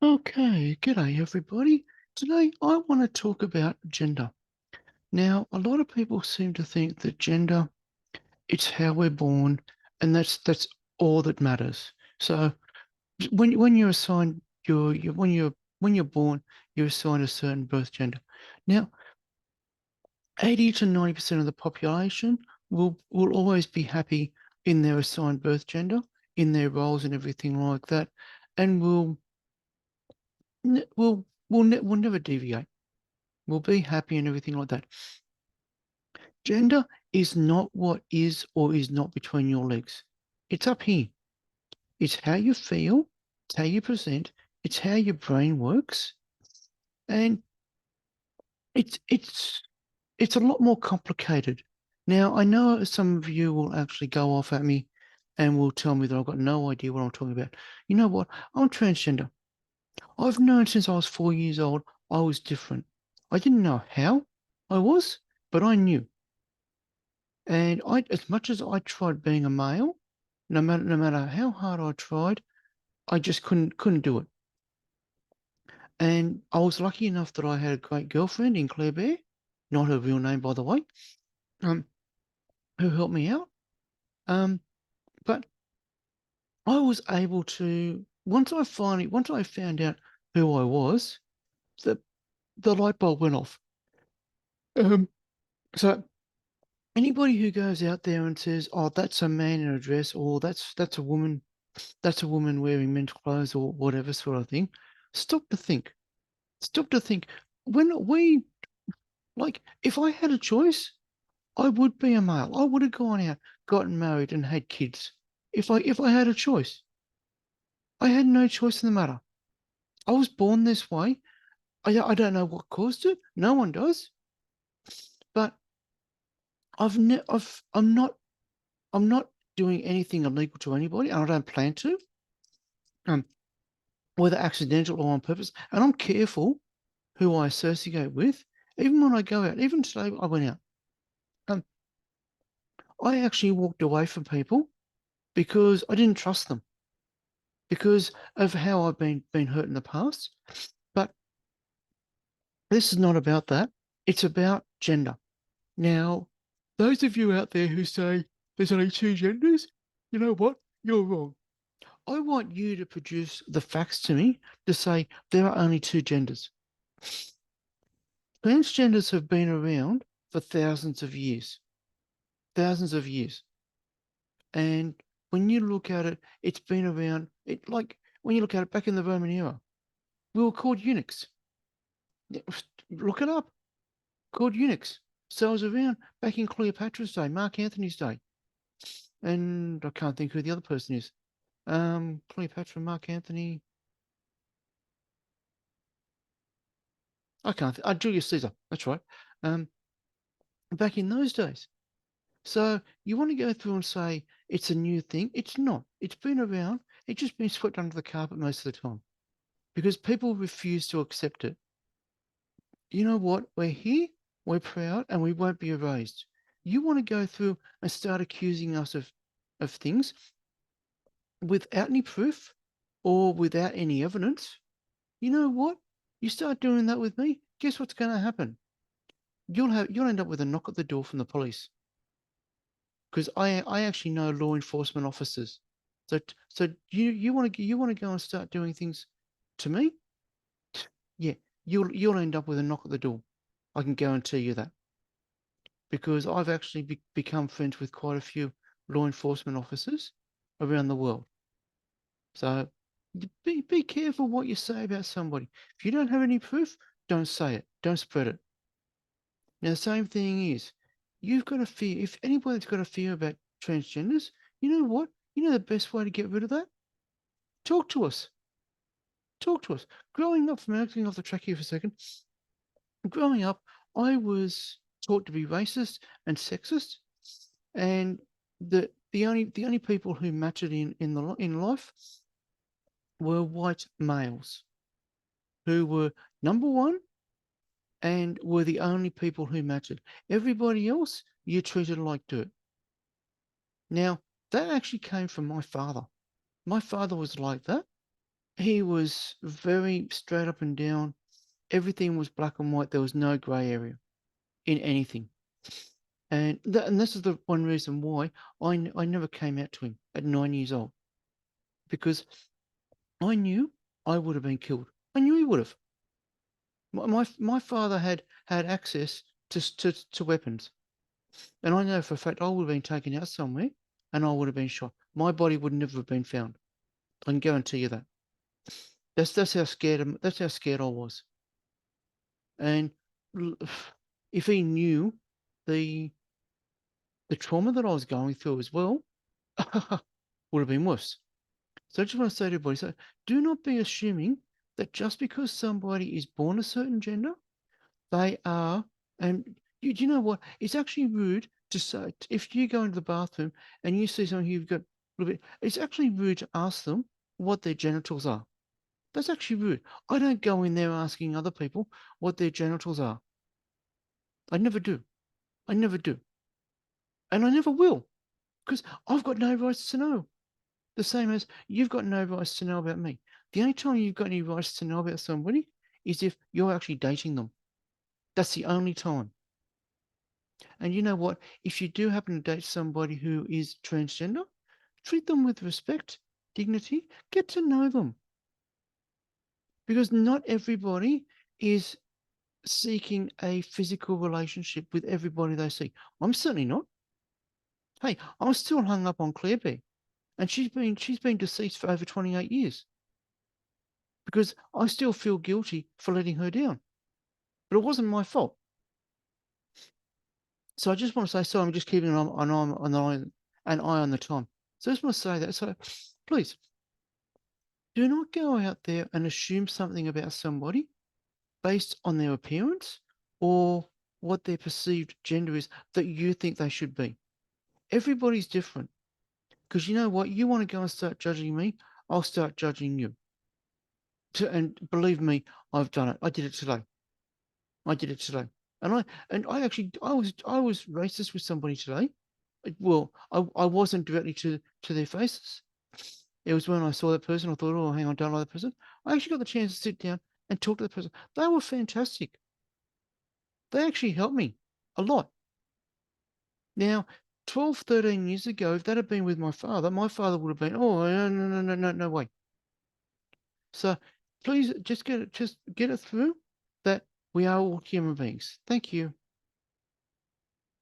Okay, g'day everybody. Today I want to talk about gender. Now, a lot of people seem to think that gender, it's how we're born, and that's all that matters. So when you're assigned when you're born, you're assigned a certain birth gender. Now, 80 to 90% of the population will always be happy in their assigned birth gender, in their roles and everything like that, and will never deviate. We'll be happy and everything like that. Gender is not what is or is not between your legs. It's up here. It's how you feel, it's how you present, it's how your brain works, and it's it's it's a lot more complicated. Now, I know some of you will actually go off at me and will tell me that I've got no idea what I'm talking about. You know what? I'm transgender. I've known since I was 4 years old I was different. I didn't know how I was, but I knew. And as much as I tried being a male, no matter how hard I tried, I just couldn't do it. And I was lucky enough that I had a great girlfriend in Claire Bear, not her real name by the way, um, who helped me out. Um, but I was able to once I found out who I was, the the light bulb went off. Um, so anybody who goes out there and says, "Oh, that's a man in a dress," or "That's a woman," that's a woman wearing men's clothes or whatever sort of thing. Stop to think. Stop to think. When we, like, if I had a choice, I would be a male. I would have gone out, gotten married, and had kids. If I had a choice, I had no choice in the matter. I was born this way. I don't know what caused it. No one does. But I'm not doing anything illegal to anybody, and I don't plan to. Um, whether accidental or on purpose, and I'm careful who I associate with, even when I go out. Even today, I went out. Um, I actually walked away from people because I didn't trust them because of how I've been hurt in the past. But this is not about that. It's about gender. Now, those of you out there who say there's only two genders, you know what? You're wrong. I want you to produce the facts to me to say there are only two genders. Transgenders have been around for thousands of years. Thousands of years. And when you look at it, it's been around. It like when you look at it back in the Roman era, we were called eunuchs. Look it up. Called eunuchs. So it was around back in Cleopatra's day, Mark Antony's day, and I can't think who the other person is. Cleopatra, Mark Antony. I can't. Julius Caesar. That's right. Um, back in those days. So you want to go through and say it's a new thing? It's not. It's been around. It's just been swept under the carpet most of the time because people refuse to accept it. You know what? We're here, we're proud, and we won't be erased. You want to go through and start accusing us of things without any proof or without any evidence. You know what? You start doing that with me, guess what's going to happen? You'll end up with a knock at the door from the police because I actually know law enforcement officers. So you want to go and start doing things to me? Yeah, you'll end up with a knock at the door. I can guarantee you that because I've actually become friends with quite a few law enforcement officers around the world. So be careful what you say about somebody. If you don't have any proof, don't say it. Don't spread it. Now the same thing is, you've got a fear. If anybody's got a fear about transgenders, you know what? You know the best way to get rid of that? Talk to us. Talk to us. Growing up, from acting off the track here for a second, growing up, I was taught to be racist and sexist, and the only people who mattered in life were white males who were number one and were the only people who mattered. Everybody else you treated like dirt. Now that actually came from my father. My father was like that. He was very straight up and down. Everything was black and white. There was no grey area in anything. And this is the one reason why I never came out to him at 9 years old, because I knew I would have been killed. I knew he would have. My father had access to weapons, and I know for a fact I would have been taken out somewhere, and I would have been shot. My body would never have been found. I can guarantee you that. That's how scared that's how scared I was. And if he knew the the trauma that I was going through as well, would have been worse. So I just want to say to everybody, so do not be assuming that just because somebody is born a certain gender, they are, and you know what? It's actually rude to say, if you go into the bathroom and you see someone who've got a little bit, it's actually rude to ask them what their genitals are. That's actually rude. I don't go in there asking other people what their genitals are. I never do. I never do. And I never will, because I've got no rights to know. The same as you've got no rights to know about me. The only time you've got any rights to know about somebody is if you're actually dating them. That's the only time. And you know what? If you do happen to date somebody who is transgender, treat them with respect, dignity, get to know them. Because not everybody is seeking a physical relationship with everybody they see. I'm certainly not. Hey, I'm still hung up on Claire Bear, and she's been deceased for over 28 years because I still feel guilty for letting her down. But it wasn't my fault. So I just want to say, so I'm just keeping an eye on the time. So I just want to say that. So please do not go out there and assume something about somebody based on their appearance or what their perceived gender is that you think they should be. Everybody's different. Because you know what? You want to go and start judging me, I'll start judging you. And believe me, I've done it. I did it today. I did it today. And I actually I was racist with somebody today. Well, I wasn't directly to their faces. It was when I saw that person, I thought, oh, hang on, don't like that person. I actually got the chance to sit down and talk to the person. They were fantastic. They actually helped me a lot. Now, 12, 13 years ago, if that had been with my father would have been, oh, no, no, no, no, no, no way. So please just get it through that we are all human beings. Thank you.